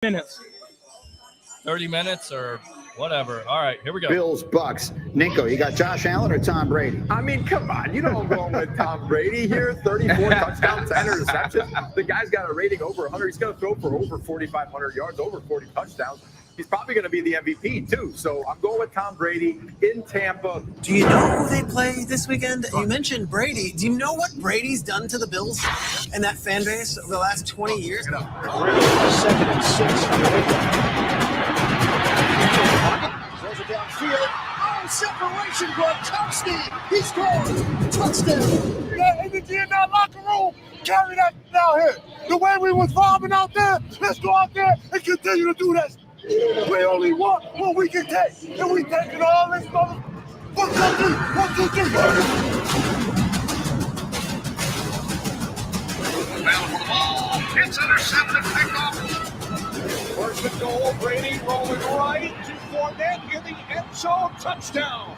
minutes. 30 minutes or whatever. All right, here we go. Bills, Bucs. Nico, you got Josh Allen or Tom Brady? I mean, come on. You know I'm going with Tom Brady here. 34 touchdowns, 10 interceptions. The guy's got a rating over 100. He's going to throw for over 4,500 yards, over 40 touchdowns. He's probably going to be the MVP, too. So I'm going with Tom Brady in Tampa. Do you know who they play this weekend? You mentioned Brady. Do you know what Brady's done to the Bills and that fan base over the last 20 years? Second and 6. Throws it downfield. Oh, separation, Gronkowski. He scores. Touchdown. That energy in that locker room. Carry that down here. The way we was vibing out there, let's go out there and continue to do that. We only want what we can take. And we taking all this mother. 1, 2, 3. 1, 2, 3. Battle for the ball. It's intercepted and picked off. First and goal. Brady rolling right to Fournette in the end zone. Touchdown.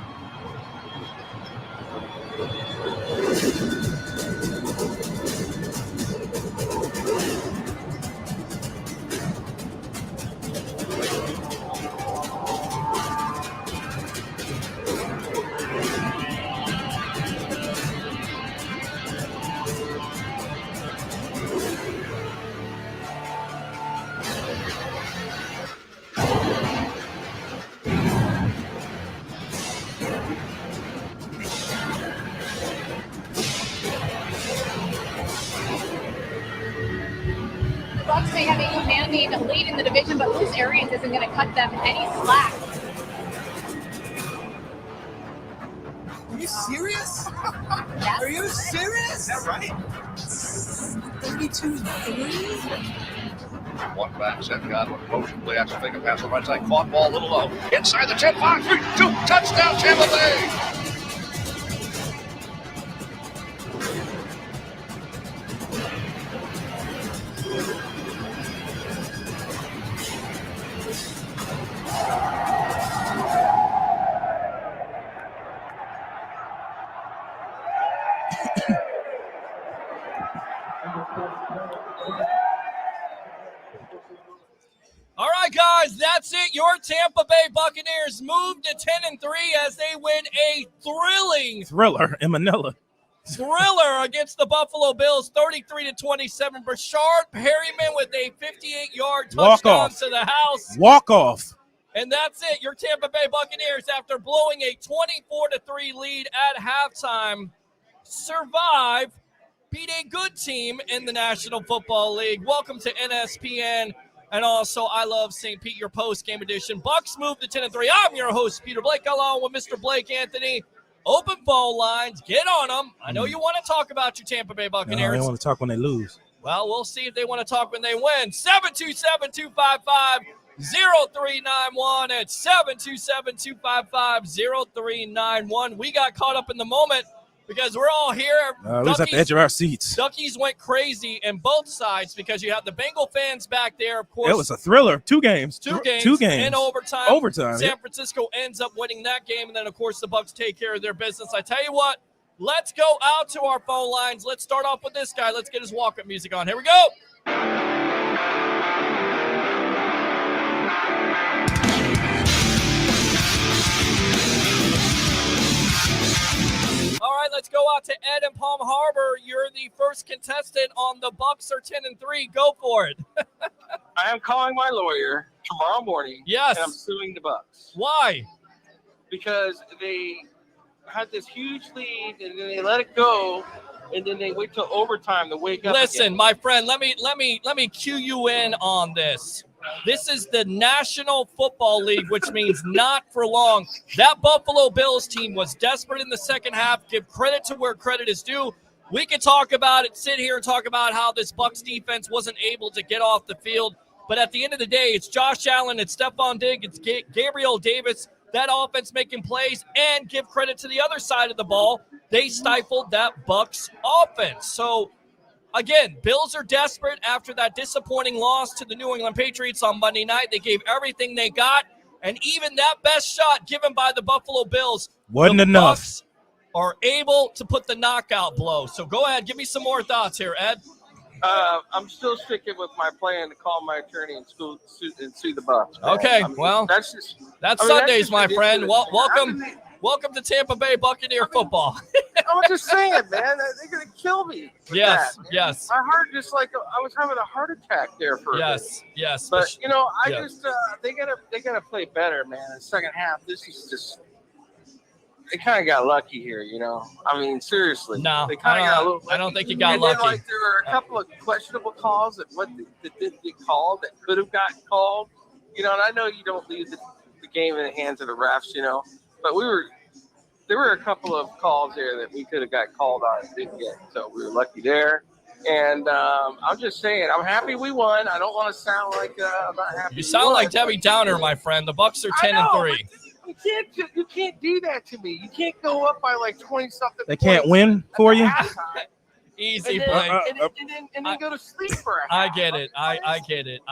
Bucs may have a commanding lead in the division, but Bruce Arians isn't going to cut them any slack. Are you serious? Yes. Are you serious? Is that right? 32-3? One back, set Godwin, motion play, action, fake a pass on the right side, caught ball a little low. Inside the 10, 5, 3, 2, touchdown, Tampa Bay! All right, guys, that's it. Your Tampa Bay Buccaneers moved to 10-3 as they win a thrilling Thriller in Manila. thriller against the Buffalo Bills, 33-27. Brashard Perryman with a 58-yard touchdown to the house. Walk off. And that's it. Your Tampa Bay Buccaneers, after blowing a 24-3 lead at halftime, survive, beat a good team in the National Football League. Welcome to NSPN. And also, I Love St. Pete, your post-game edition. Bucs move to 10-3. I'm your host, Peter Blake, along with Mr. Blake Anthony. Open phone lines. Get on them. I know you want to talk about your Tampa Bay Buccaneers. No, they want to talk when they lose. Well, we'll see if they want to talk when they win. 727-255-0391. It's 727-255-0391. We got caught up in the moment because we're all here. We was at the edge of our seats. Duckies went crazy in both sides because you have the Bengal fans back there, of course. It was a thriller. Two games. In overtime. San Yep. Francisco ends up winning that game, and then, of course, the Bucs take care of their business. I tell you what, let's go out to our phone lines. Let's start off with this guy. Let's get his walk-up music on. Here we go. All right, let's go out to Ed in Palm Harbor. You're the first contestant on the Bucs are 10-3. Go for it. I am calling my lawyer tomorrow morning. Yes. And I'm suing the Bucs. Why? Because they had this huge lead and then they let it go, and then they wait till overtime to wake up. Listen, again. my friend, let me cue you in on this. This is the National Football League, which means not for long. That Buffalo Bills team was desperate in the second half. Give credit to where credit is due. We could talk about it, sit here and talk about how this Bucs defense wasn't able to get off the field. But at the end of the day, it's Josh Allen, it's Stephon Diggs, it's Gabriel Davis, that offense making plays, and give credit to the other side of the ball. They stifled that Bucs offense. So, again, Bills are desperate after that disappointing loss to the New England Patriots on Monday night. They gave everything they got, and even that best shot given by the Buffalo Bills wasn't enough. Bucs are able to put the knockout blow. So go ahead, give me some more thoughts here, Ed. I'm still sticking with my plan to call my attorney and sue the Bucs. man. Okay, I mean, well, that's just that's I mean, Sundays, that's just my friend. ridiculous. Welcome to Tampa Bay Buccaneer football. I was just saying, man, they're gonna kill me. With Yes, that, man. yes. My heart just like I was having a heart attack there for a bit. Yes. But you know, I yeah. just they gotta play better, man. In the second half, this is just they kind of got lucky here, you know. I mean, seriously. No, they kind of got a little. I don't think you got and lucky. Then, like, there were a couple of questionable calls that didn't get called that could have gotten called, you know. And I know you don't leave the game in the hands of the refs, you know, but there were a couple of calls there that we could have got called on and didn't get, so we were lucky there. And I'm just saying, I'm happy we won. I don't want to sound like I'm not happy. You sound like Debbie Downer, my friend. The Bucs are 10-3. You can't do that to me. You can't go up by like 20-something. They can't win for you? Easy, and Blake. then go to sleep for a I half. get it. I get it.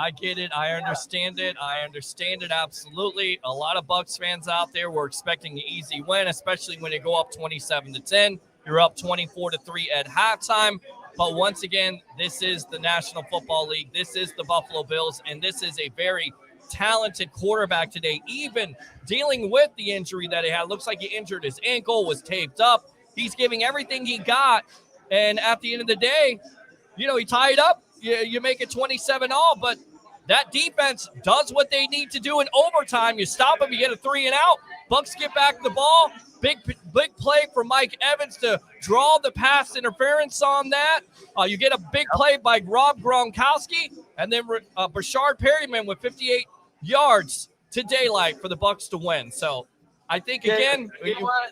I understand it. I understand it absolutely. A lot of Bucs fans out there were expecting an easy win, especially when they go up 27-10. You're up 24-3 at halftime. But once again, this is the National Football League. This is the Buffalo Bills, and this is a very talented quarterback today, even dealing with the injury that he had. Looks like he injured his ankle, was taped up. He's giving everything he got. And at the end of the day, you know, he tied up. You make it 27-all, but that defense does what they need to do in overtime. You stop them, you get a 3-and-out. Bucs get back the ball. Big play for Mike Evans to draw the pass interference on that. You get a big play by Rob Gronkowski, and then Brashard Perryman with 58 yards to daylight for the Bucs to win. So I think, again,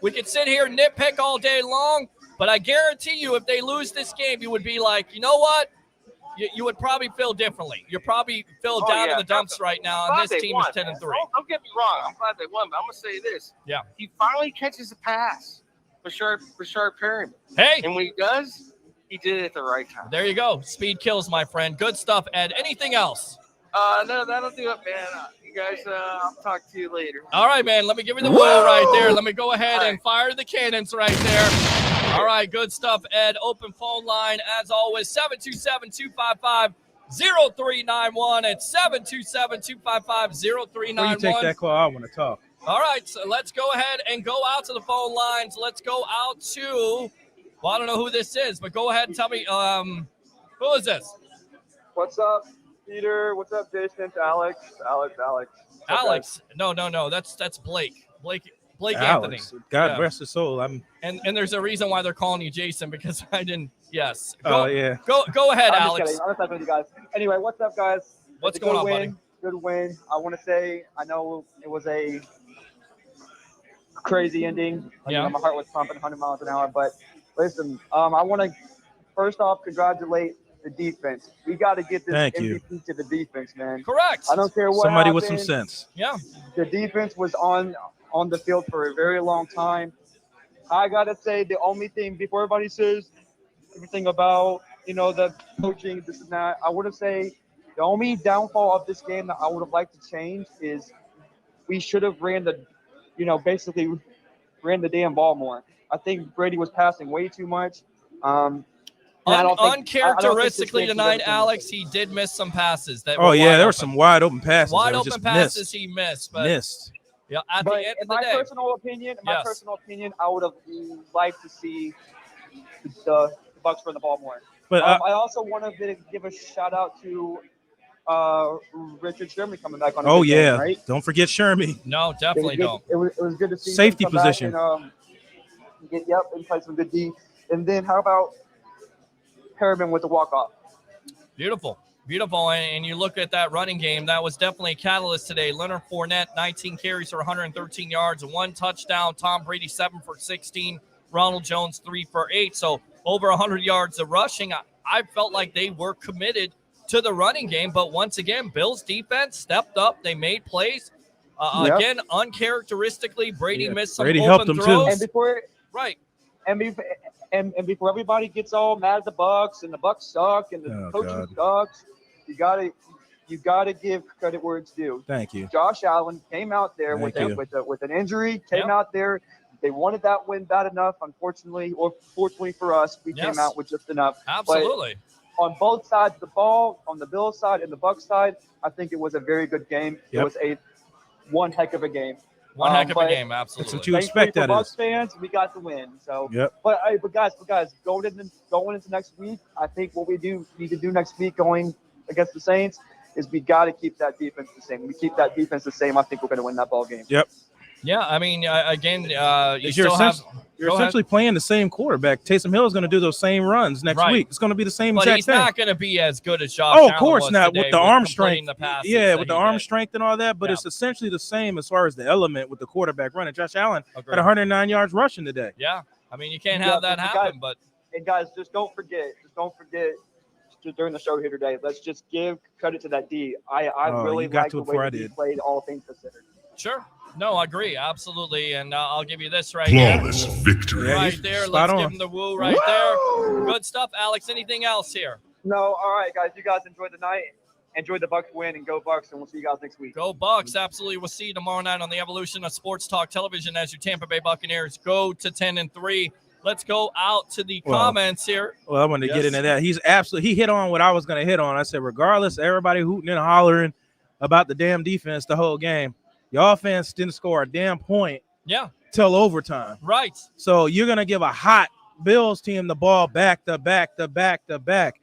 we could sit here and nitpick all day long, but I guarantee you if they lose this game, you would be like, you know what? You would probably feel differently. You're probably feel down in the dumps right now, and this team is 10-3. Don't get me wrong. I'm glad they won, but I'm going to say this. Yeah. He finally catches a pass for Brashard Perryman. Hey. And when he does, he did it at the right time. There you go. Speed kills, my friend. Good stuff, Ed. Anything else? No, that'll do it, man. You guys, I'll talk to you later. All right, man. Let me give you the woo right there. Let me go ahead and fire the cannons right there. All right, good stuff, Ed. Open phone line, as always, 727-255-0391. It's 727-255-0391. Before you take that call, I want to talk. All right, so let's go ahead and go out to the phone lines. Let's go out to, well, I don't know who this is, but go ahead and tell me, who is this? What's up, Peter? What's up, Jason? It's Alex. Alex. No. That's Blake. Blake Alex. Anthony. God rest his soul. And there's a reason why they're calling you Jason, because I didn't. Yes. Oh yeah. Go ahead, I'm Alex. Just kidding. I'm just with you guys. Anyway, what's up, guys? What's going on, buddy? Good win. I want to say I know it was a crazy ending. Yeah. My heart was pumping 100 miles an hour. But listen, I want to first off congratulate the defense. We got to get this MVP to the defense, man. Correct. I don't care what Somebody happened. with some sense. Yeah. The defense was on the field for a very long time. I got to say the only thing, before everybody says everything about, the coaching, this and that, I would say the only downfall of this game that I would have liked to change is we should have basically ran the damn ball more. I think Brady was passing way too much. Uncharacteristically tonight, Alex, he did miss some passes. There were some wide open passes. Wide open passes he missed. But yeah, at the end of the day. Personal opinion, I would have liked to see the Bucs run the ball more. But I also want to give a shout out to Richard Sherman coming back on. Game, right? Don't forget Sherman. No, definitely don't. It was good to see safety him come position. Back and play some good D. And then how about Perriman with the walk-off? Beautiful. And you look at that running game, that was definitely a catalyst today. Leonard Fournette, 19 carries for 113 yards, 1 touchdown. Tom Brady, 7 for 16. Ronald Jones, 3 for 8. So over 100 yards of rushing. I felt like they were committed to the running game. But once again, Bills defense stepped up. They made plays. Again, uncharacteristically, Brady missed some Brady open helped them throws. Too. And before everybody gets all mad at the Bucs and the Bucs suck and the coaching sucks, you gotta give credit where it's due. Thank you. Josh Allen came out there with an injury, came out there. They wanted that win bad enough. Unfortunately, or fortunately for us, we came out with just enough. Absolutely. on both sides of the ball, on the Bills side and the Bucs side, I think it was a very good game. Yep. It was one heck of a game. One heck of a game, absolutely. That's what you expect. For That Bucs is. fans, we got the win. So, Yep. but guys, going into next week, I think what we need to do next week going against the Saints is we got to keep that defense the same. We keep that defense the same. I think we're going to win that ball game. Yep. Yeah, I mean, again, you still have. You're essentially playing the same quarterback. Taysom Hill is going to do those same runs next week. It's going to be the same but exact he's thing. not going to be as good as Josh Oh, Allen of course was not. today With the arm completing strength. the passes Yeah, that with the he arm did. strength and all that. But Yeah. it's essentially the same as far as the element with the quarterback running. Josh Allen Agreed. had 109 yards rushing today. Yeah, I mean, you can't have that happen. But guys, just don't forget during the show here today. Let's just give credit to that D. I really you got like to the it before way I that he did. played, all things considered. Sure. No, I agree. Absolutely. And I'll give you this right here. Flawless victory. Right he's there. spot Let's on. give him the woo right there. Good stuff, Alex. Anything else here? No, all right, guys. You guys enjoy the night. Enjoy the Bucs win and go Bucs, and we'll see you guys next week. Go Bucs. Absolutely. We'll see you tomorrow night on the Evolution of Sports Talk Television as your Tampa Bay Buccaneers go to 10-3. Let's go out to the comments here. Well, I wanted to get into that. He hit on what I was going to hit on. I said, regardless, everybody hooting and hollering about the damn defense the whole game. Your offense didn't score a damn point till overtime. Right. So you're going to give a hot Bills team the ball back to back to back to back.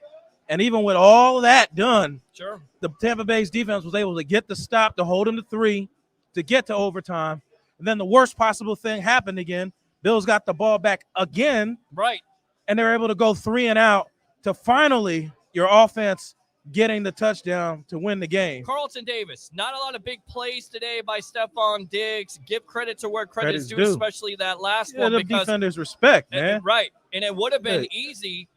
And even with all that done, the Tampa Bay's defense was able to get the stop to hold them to 3 to get to overtime. And then the worst possible thing happened again. Bills got the ball back again. Right. And they're able to go 3 and out to finally your offense getting the touchdown to win the game. Carlton Davis, not a lot of big plays today by Stephon Diggs. Give credit to where credit is due, especially that last one. The because defenders respect, man. Right. And it would have been easy.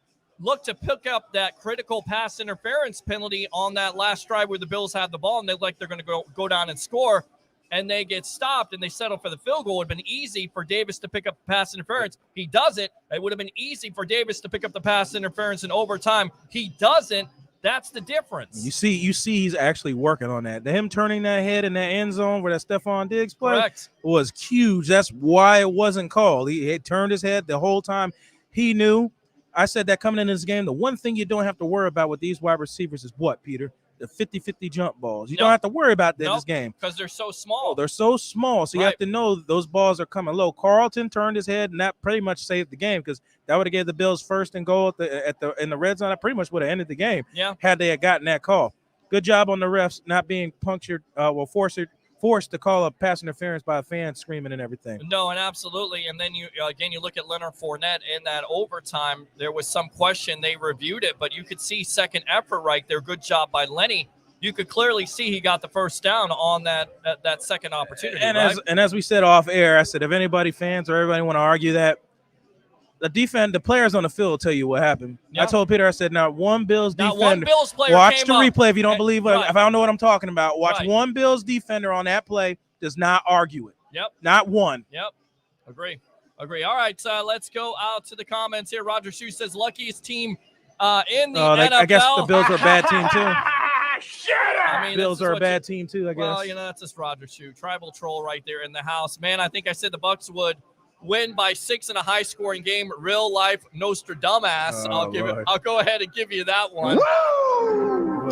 Look to pick up that critical pass interference penalty on that last drive where the Bills had the ball and they look like they're going to go down and score, and they get stopped and they settle for the field goal. It would have been easy for Davis to pick up pass interference. He doesn't. It would have been easy for Davis to pick up the pass interference in overtime. He doesn't. That's the difference. You see he's actually working on that. Him turning that head in that end zone where that Stephon Diggs play was huge. That's why it wasn't called. He had turned his head the whole time. He knew. I said that coming in this game, the one thing you don't have to worry about with these wide receivers is what, Peter? The 50-50 jump balls. You don't have to worry about that in this game. Because they're so small. They're so small, so you have to know those balls are coming low. Carlton turned his head, and that pretty much saved the game because that would have gave the Bills first and goal in the red zone. That pretty much would have ended the game had they had gotten that call. Good job on the refs not being punctured, forced to call a pass interference by a fan screaming and everything. No, and absolutely. And then you look at Leonard Fournette in that overtime. There was some question. They reviewed it, but you could see second effort right there. Good job by Lenny. You could clearly see he got the first down on that second opportunity. And as we said off air, I said if anybody, fans or everybody want to argue that, the players on the field will tell you what happened. I told Peter, I said, not one Bills defender. One Bills player watch came the up. replay if you don't believe it. If I don't know what I'm talking about, watch Right. one Bills defender on that play does not argue it. Yep. Not one. Yep. Agree. All right, let's go out to the comments here. Roger Shue says luckiest team in the NFL. I guess the Bills are a bad team too. I mean, Bills are a bad team too, I guess. Well, that's just Roger Shue. Tribal troll right there in the house. Man, I think I said the Bucs would win by 6 in a high-scoring game. Real life Nostradamus. I'll go ahead and give you that one.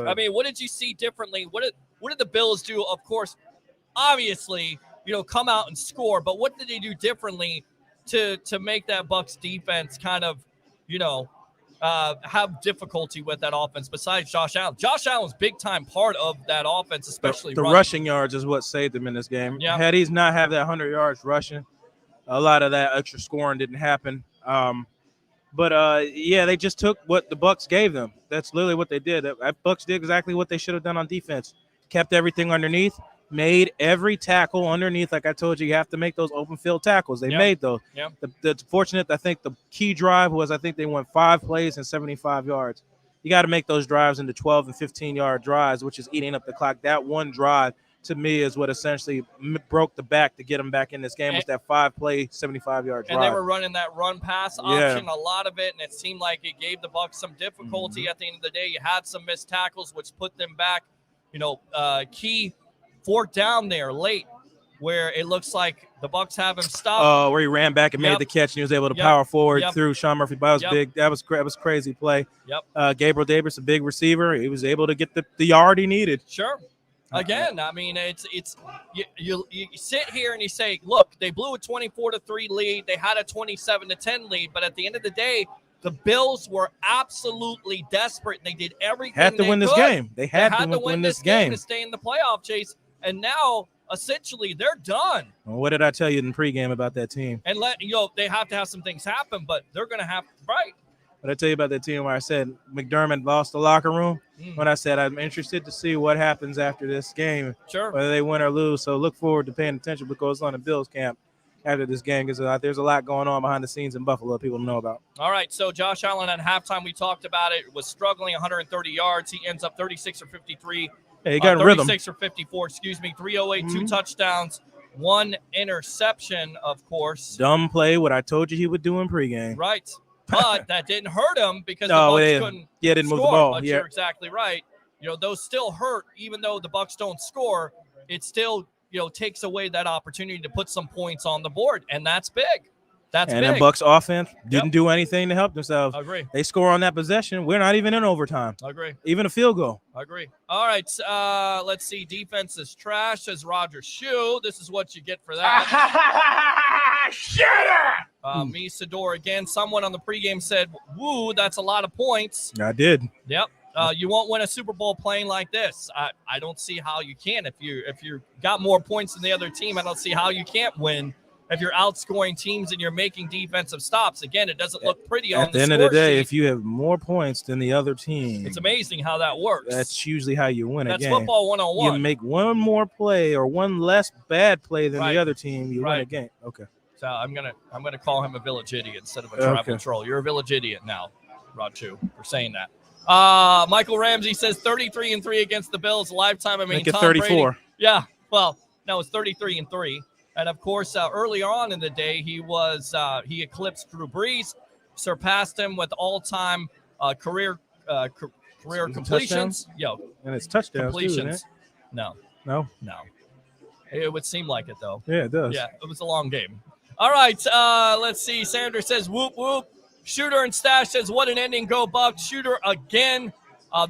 I mean, what did you see differently? What did the Bills do? Of course, obviously, come out and score. But what did they do differently to make that Bucs defense kind of, have difficulty with that offense besides Josh Allen? Josh Allen's big-time part of that offense, especially the rushing yards is what saved him in this game. Yeah. Had he not have that 100 yards rushing, a lot of that extra scoring didn't happen. They just took what the Bucs gave them. That's literally what they did. Bucs did exactly what they should have done on defense. Kept everything underneath, made every tackle underneath. Like I told you have to make those open field tackles. They made those. Yeah. The fortunate, I think the key drive was they went 5 plays and 75 yards. You got to make those drives into 12 and 15-yard drives, which is eating up the clock. That one drive, to me, is what essentially broke the back to get them back in this game, was that 5-play, 75-yard drive. And they were running that run-pass option, a lot of it, and it seemed like it gave the Bucs some difficulty. At the end of the day, you had some missed tackles, which put them back. Key 4th down there late. where it looks like the Bucs have him stopped. Where he ran back and made the catch, and he was able to power forward through Sean Murphy. That was big. That was crazy play. Yep. Gabriel Davis, a big receiver. He was able to get the yard he needed. Sure. Again, I mean, it's you sit here and you say, look, they blew a 24-3 lead. They had a 27-10 lead, but at the end of the day, the Bills were absolutely desperate. They did everything had to they win this could. game. They had to win this game to stay in the playoff chase, and now essentially they're done. Well, what did I tell you in pregame about that team? And they have to have some things happen, but they're going to have right. What I tell you about that team where I said McDermott lost the locker room? When I said I'm interested to see what happens after this game, whether they win or lose. So look forward to paying attention what goes on in Bills camp after this game, because there's a lot going on behind the scenes in Buffalo people know about. All right, so Josh Allen at halftime, we talked about it, was struggling 130 yards. He ends up 36 or 53. Yeah, he got 36 or 54, 308, 2 touchdowns, 1 interception, of course. Dumb play, what I told you he would do in pregame. Right. But that didn't hurt him because the Bucs couldn't didn't score. Move the ball. But you're exactly right. Those still hurt, even though the Bucs don't score. It still, takes away that opportunity to put some points on the board, and that's big. That's big. And the Bucs offense didn't do anything to help themselves. I agree. They score on that possession. We're not even in overtime. I agree. Even a field goal. I agree. All right, let's see. Defense is trash, says Roger Shue. This is what you get for that. Me, Sador, again, someone on the pregame said, woo, that's a lot of points. I did. Yep. You won't win a Super Bowl playing like this. I don't see how you can. If you got more points than the other team, I don't see how you can't win. If you're outscoring teams and you're making defensive stops, again, it doesn't look pretty on the score sheet. At the end of the day, if you have more points than the other team, it's amazing how that works. That's usually how you win a game. That's football 101. You make one more play or one less bad play than the other team, you win a game. Okay. So I'm gonna call him a village idiot instead of a tribal troll. You're a village idiot now, Rod Chu, for saying that. Michael Ramsey says 33-3 against the Bills, lifetime. I mean, make it Tom 34. Brady, yeah. Well, no, it's 33-3. And of course, early on in the day, he eclipsed Drew Brees, surpassed him with all-time career completions. And it's touchdowns completions. too, isn't it? No. It would seem like it though. Yeah, it does. Yeah, it was a long game. All right, let's see. Sanders says whoop whoop. Shooter and Stash says what an ending. Go Bucs. Shooter again.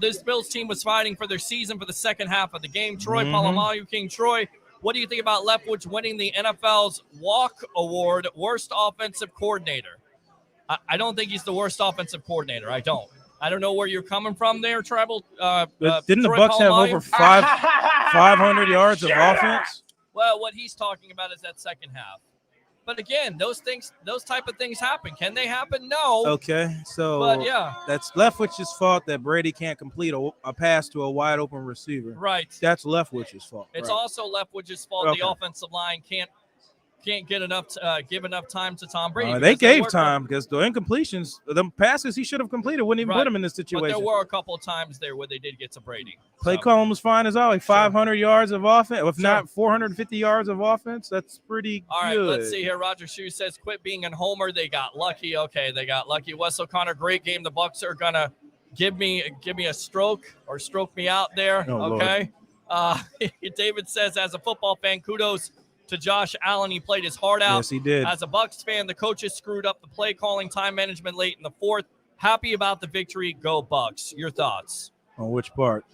This Bills team was fighting for their season for the second half of the game. Troy Polamalu, King Troy. What do you think about Leftwich winning the NFL's Walk Award, worst offensive coordinator? I don't think he's the worst offensive coordinator. I don't know where you're coming from there, Tribal. Didn't the Bucs have over 500 yards of offense? Well, what he's talking about is that second half. But again, those type of things happen. Can they happen? No. Okay, so that's Leftwich's fault that Brady can't complete a pass to a wide open receiver. Right. That's Leftwich's fault. It's also Leftwich's fault. The offensive line can't get give enough time to Tom Brady. They gave time because the incompletions, the passes he should have completed wouldn't even put him in this situation. But there were a couple of times there where they did get to Brady. Play calling was fine as always. 500 yards of offense, if not 450 yards of offense. That's pretty good. All right, let's see here. Roger Shue says, quit being a homer. They got lucky. Okay, they got lucky. Wes O'Connor, great game. The Bucs are going to give me a stroke or stroke me out there. Okay. David says, as a football fan, kudos to Josh Allen. He played his heart out. Yes, he did. As a Bucs fan, the coaches screwed up the play calling, time management late in the fourth. Happy about the victory. Go Bucs. Your thoughts? On which part?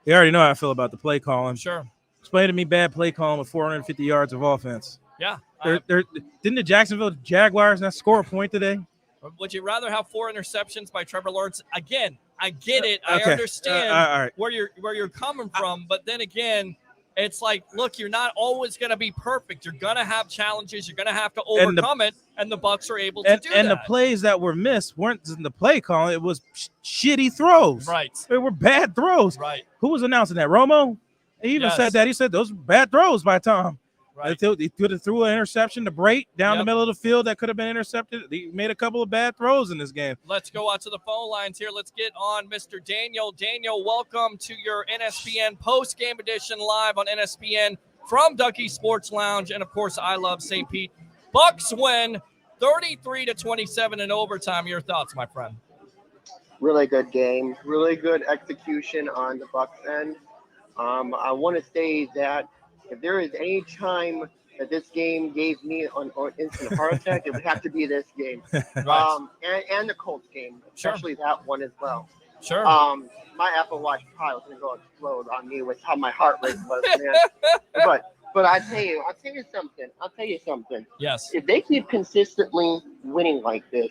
You already know how I feel about the play calling. Sure. Explain to me bad play calling with 450 yards of offense. Yeah. Didn't the Jacksonville Jaguars not score a point today? Would you rather have 4 interceptions by Trevor Lawrence? Again, I get it. I understand where you're coming from. But then again, it's like, look, you're not always going to be perfect. You're going to have challenges. You're going to have to overcome it. And the Bucs are able to do that. And the plays that were missed weren't in the play calling. It was shitty throws. Right. They were bad throws. Right. Who was announcing that? Romo? He even said that. He said those were bad throws by Tom. Right. He could have threw an interception to Brate down the middle of the field that could have been intercepted. He made a couple of bad throws in this game. Let's go out to the phone lines here. Let's get on Mr. Daniel. Daniel, welcome to your NSPN post-game edition live on NSPN from Ducky Sports Lounge. And, of course, I Love St. Pete. Bucs win 33-27 in overtime. Your thoughts, my friend? Really good game. Really good execution on the Bucs end. I want to say that if there is any time that this game gave me an instant heart attack, it would have to be this game. Right. And the Colts game, especially that one as well. Sure. My Apple Watch probably was gonna go explode on me with how my heart rate was, man. But I'll tell you something. Yes. If they keep consistently winning like this,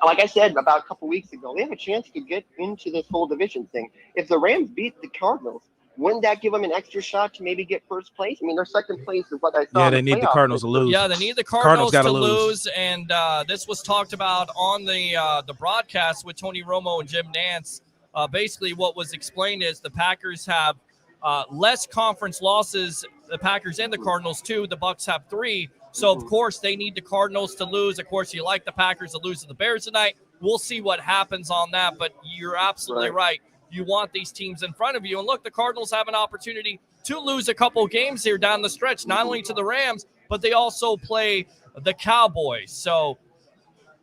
like I said about a couple weeks ago, they have a chance to get into this whole division thing. If the Rams beat the Cardinals, wouldn't that give them an extra shot to maybe get first place? I mean, their second place is what I saw. Yeah, they need the Cardinals to lose. Yeah, they need the Cardinals to lose. lose, and this was talked about on the broadcast with Tony Romo and Jim Nantz. Basically, what was explained is the Packers have less conference losses. The Packers and the Cardinals too. The Bucs have 3. So of course they need the Cardinals to lose. Of course, you like the Packers to lose to the Bears tonight. We'll see what happens on that. But you're absolutely right. You want these teams in front of you. And look, the Cardinals have an opportunity to lose a couple games here down the stretch, not only to the Rams, but they also play the Cowboys. So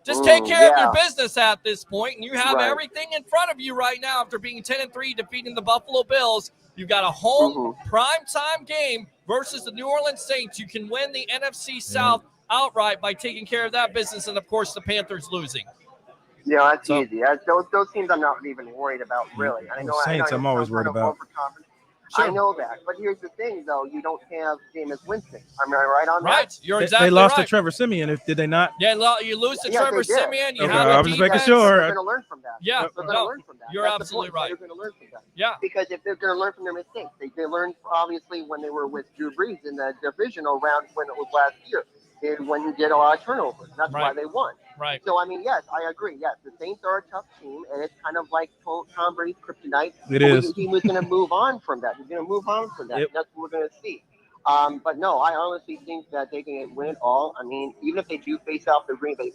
just take care of your business at this point, and you have everything in front of you right now after being 10-3, defeating the Buffalo Bills. You've got a home primetime game versus the New Orleans Saints. You can win the NFC South outright by taking care of that business, and, of course, the Panthers losing. Yeah, that's easy. Those teams I'm not even worried about, really. I know Saints I'm always worried about. Sure. I know that. But here's the thing, though. You don't have Jameis Winston. Am I right on that? Right. You're exactly They lost right. to Trevor Siemian, did they not? Yeah, you lose to Trevor Siemian. You have I was just making sure. They're going to learn from that. Yeah, they're going to learn from that. You're That's absolutely the right. They're going to learn from that. Yeah. Because if they're going to learn from their mistakes, they learned, obviously, when they were with Drew Brees in the divisional round when it was last year. When he did a lot of turnovers. That's why they won. Right. So, I mean, yes, I agree. Yes, the Saints are a tough team, and it's kind of like Tom Brady's kryptonite. It is. He was going to move on from that. He's going to move on from that. Yep. That's what we're going to see. But no, I honestly think that they can win it all. I mean, even if they do face off the Green Bay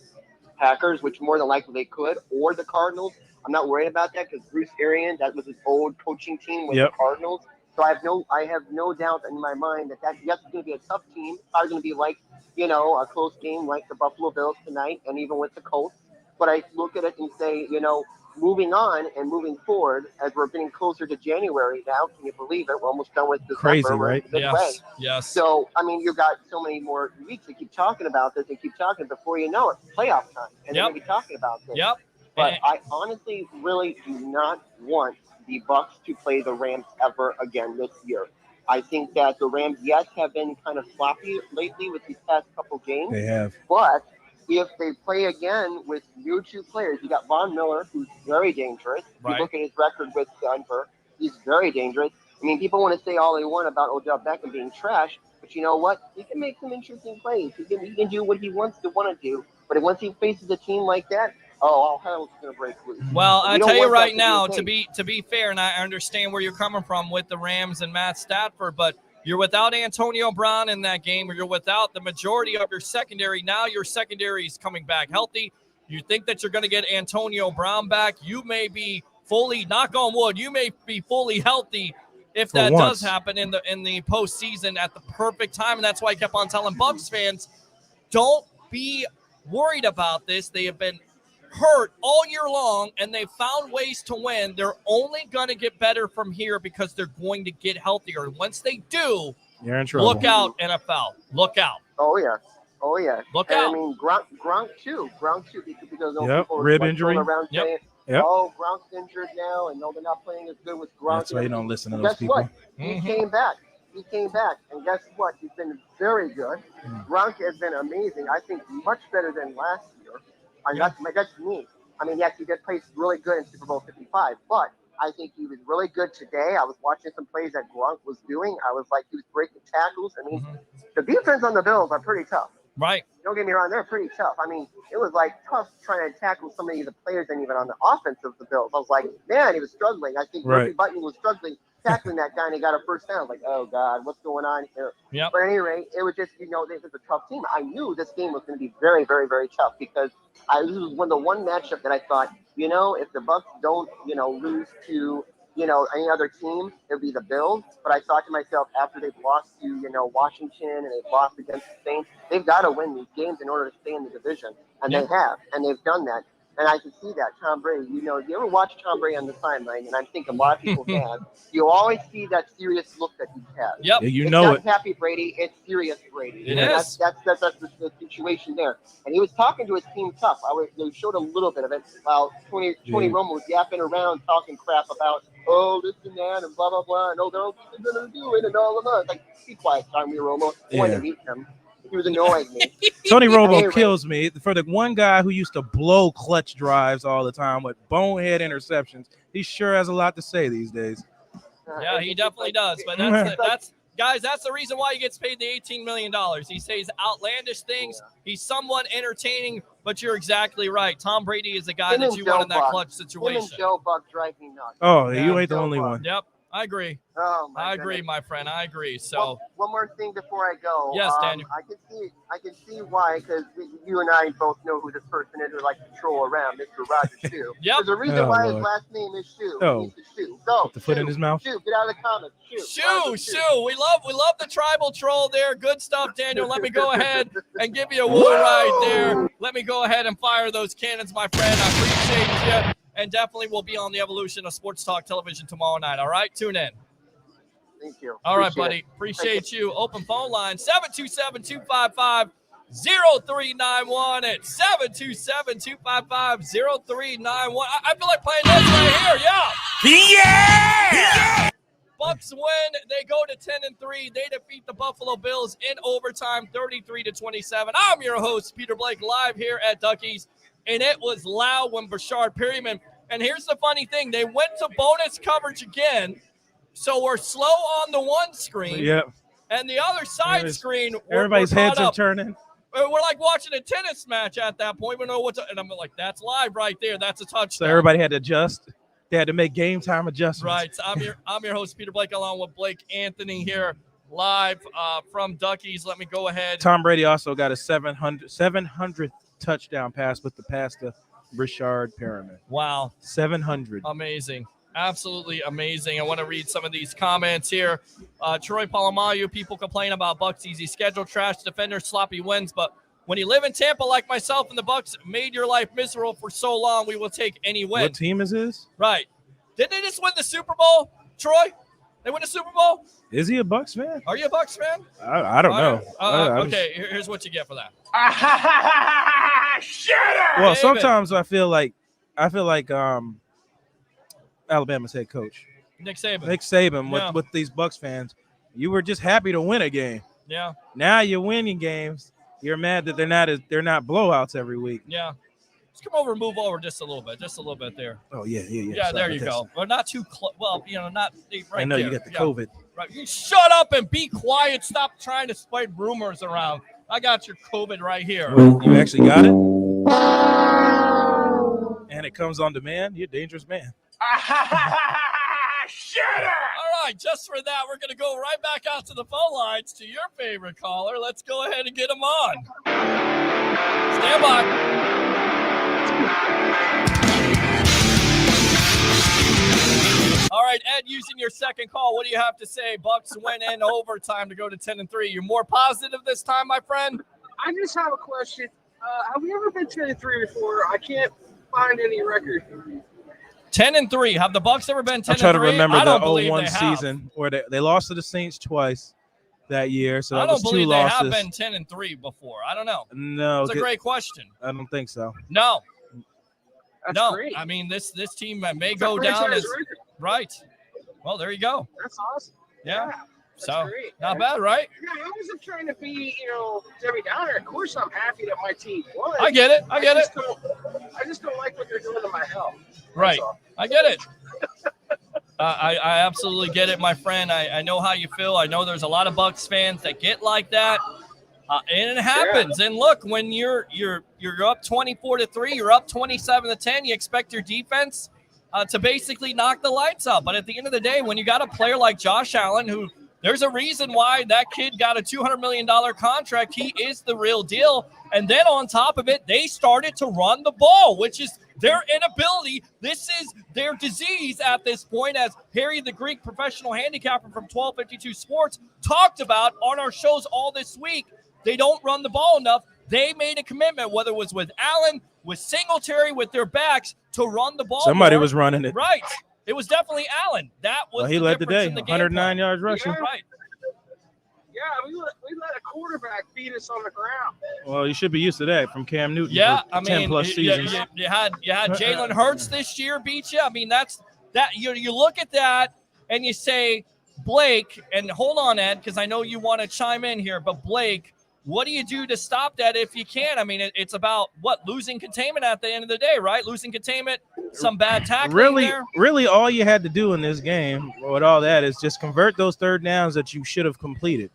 Packers, which more than likely they could, or the Cardinals, I'm not worried about that because Bruce Arians, that was his old coaching team with the Cardinals. So I have no doubt in my mind that yes, it's going to be a tough team. It's probably going to be like, a close game like the Buffalo Bills tonight and even with the Colts. But I look at it and say, moving on and moving forward as we're getting closer to January now. Can you believe it? We're almost done with December. Crazy, right? Yes. So, I mean, you've got so many more weeks to keep talking about this and keep talking before you know it. Playoff time. And they're going to be talking about this. Yep. But I honestly really do not want the Bucs to play the Rams ever again this year. I think that the Rams, yes, have been kind of sloppy lately with these past couple games. They have. But if they play again with new 2 players, you got Von Miller, who's very dangerous. Right. You look at his record with Denver, he's very dangerous. I mean, people want to say all they want about Odell Beckham being trash, but you know what? He can make some interesting plays. He can do what he wants to want to do. But once he faces a team like that, all hell's going to break loose. Well, I tell you right now, to be fair, and I understand where you're coming from with the Rams and Matt Stafford, but you're without Antonio Brown in that game, or you're without the majority of your secondary. Now your secondary is coming back healthy. You think that you're going to get Antonio Brown back. You may be fully, knock on wood, you may be fully healthy if that does happen in the postseason at the perfect time. And that's why I kept on telling Bucs fans, don't be worried about this. They have been hurt all year long, and they've found ways to win. They're only going to get better from here because they're going to get healthier. Once they do, you're in trouble. Look out, NFL. Look out. Oh, yeah. Look and out. I mean, Gronk too, because people rib injury. Around saying, oh, Gronk's injured now, and no, they're not playing as good with Gronk. That's why you don't listen to and those guess people. What? He came back, and guess what? He's been very good. Gronk has been amazing. I think much better than last year. That's me. I mean, yes, he did play really good in Super Bowl 55, but I think he was really good today. I was watching some plays that Gronk was doing. I was like, he was breaking tackles. I mean, the defense on the Bills are pretty tough. Right. Don't get me wrong, they're pretty tough. I mean, it was like tough trying to tackle some of the players and even on the offense of the Bills. I was like, man, he was struggling. I think Murphy Button was struggling tackling that guy, and he got a first down. I was like, oh, God, what's going on here? Yep. But at any rate, it was just, it was a tough team. I knew this game was going to be very, very, very tough because this was the one matchup that I thought, if the Bucs don't, lose to, any other team, it would be the Bills. But I thought to myself, after they've lost to, Washington and they've lost against the Saints, they've got to win these games in order to stay in the division. And they have, and they've done that. And I can see that Tom Brady. You ever watch Tom Brady on the sideline? And I'm thinking a lot of people have. You always see that serious look that he has. Yep. Yeah, It's not happy Brady. It's serious Brady. It and is. That's the situation there. And he was talking to his team tough. They showed a little bit of it. While Tony Romo was yapping around, talking crap about, this and that, and blah, blah, blah. And, they're going to do it and all of that. Like, be quiet, Tony Romo. I wanted to meet him. He was annoying me. Tony Romo kills me. For the one guy who used to blow clutch drives all the time with bonehead interceptions, he sure has a lot to say these days. Yeah, he definitely does. But that's the reason why he gets paid the $18 million. He says outlandish things. He's somewhat entertaining, but you're exactly right. Tom Brady is the guy that you want in that clutch situation. Him and Joe Buck drive me nuts. Oh, you ain't the only one. Yep. I agree. I agree, my friend. I agree. So one more thing before I go. Yes, Daniel. I can see why, because you and I both know who this person is who likes to troll around, Mr. Roger Shoe. Yep. There's a reason why his last name is Shoe. Oh. He's the Shoe. Go. Put the foot in his mouth. Shoe. Get out of the comments. Shoe. We love the tribal troll there. Good stuff, Daniel. Let me go ahead and give you a woo right there. Let me go ahead and fire those cannons, my friend. I appreciate you. And definitely we'll be on the Evolution of Sports Talk Television tomorrow night. All right, tune in. Thank you. All right, buddy. Appreciate you. Open phone line 727-255-0391 at 727-255-0391. I feel like playing this right here. Yeah. Bucs win. They go to 10-3. They defeat the Buffalo Bills in overtime, 33-27. I'm your host, Peter Blake, live here at Ducky's, and it was loud when Brashard Perryman. And here's the funny thing: they went to bonus coverage again. So we're slow on the one screen, and the other side screen. Everybody's heads are turning. We're like watching a tennis match at that point. We know what, and I'm like, that's live right there. That's a touchdown. So everybody had to adjust. They had to make game time adjustments. Right. So I'm your host, Peter Blake, along with Blake Anthony here live from Ducky's. Let me go ahead. Tom Brady also got a 700th touchdown pass with the pass to Brashard Perriman. Wow. 700. Amazing. Absolutely amazing. I want to read some of these comments here. Troy Polamalu, people complain about Bucs' easy schedule, trash defenders, sloppy wins, but when you live in Tampa like myself and the Bucs made your life miserable for so long, we will take any win. What team is this? Right. Didn't they just win the Super Bowl, Troy? They win the Super Bowl? Is he a Bucs fan? Are you a Bucs fan? I don't know. Okay, here's what you get for that. Shut up! Well, sometimes I feel like Alabama's head coach Nick Saban with these Bucs fans. You were just happy to win a game. Yeah. Now you're winning games. You're mad that they're not blowouts every week. Yeah. Let's come over and move over just a little bit there. Oh yeah. Yeah, there you go. Well, not too close. Well, not right. I know there. you got the COVID. Right. You shut up and be quiet. Stop trying to spread rumors around. I got your COVID right here. You actually got it, and it comes on demand. You're a dangerous man. Shut up! All right, just for that, we're going to go right back out to the phone lines to your favorite caller. Let's go ahead and get him on. Stand by. All right, Ed, using your second call, what do you have to say? Bucs went in overtime to go to 10-3. You're more positive this time, my friend? I just have a question. Have we ever been 10-3 before? I can't find any record. 10-3. Have the Bucs ever been 10-3? I'm trying to remember the 0-1 season where they lost to the Saints twice that year. So that I don't was believe 2 they losses. have been 10-3 before. I don't know. No, it's a great question. I don't think so. No. That's great. I mean, this team may go down as right. Well, there you go. That's awesome. Yeah. So great, not bad, right? Yeah, I wasn't trying to be, Debbie Downer. Of course, I'm happy that my team won. I get it. I just don't like what they're doing to my health. Right. I get it. I absolutely get it, my friend. I know how you feel. I know there's a lot of Bucs fans that get like that. And it happens. Yeah. And look, when you're up 24-3, you're up 27-10, you expect your defense to basically knock the lights out. But at the end of the day, when you got a player like Josh Allen, who there's a reason why that kid got a $200 million contract. He is the real deal. And then on top of it, they started to run the ball, which is their inability. This is their disease at this point, as Harry the Greek, professional handicapper from 1252 Sports, talked about on our shows all this week. They don't run the ball enough. They made a commitment, whether it was with Allen, with Singletary with their backs to run the ball. Somebody more. was running it. Right. It was definitely Allen. That was He the led the difference day. in the game 109 plan. yards rushing. Right. Yeah, we let a quarterback beat us on the ground. Well, you should be used to that from Cam Newton. Yeah, for 10 plus seasons. You had Jalen Hurts this year beat you. I mean, that's that. You look at that and you say, Blake, and hold on, Ed, because I know you want to chime in here, but Blake, what do you do to stop that if you can? I mean, it's about losing containment at the end of the day, right? Losing containment, some bad tackling there. Really, all you had to do in this game with all that is just convert those third downs that you should have completed.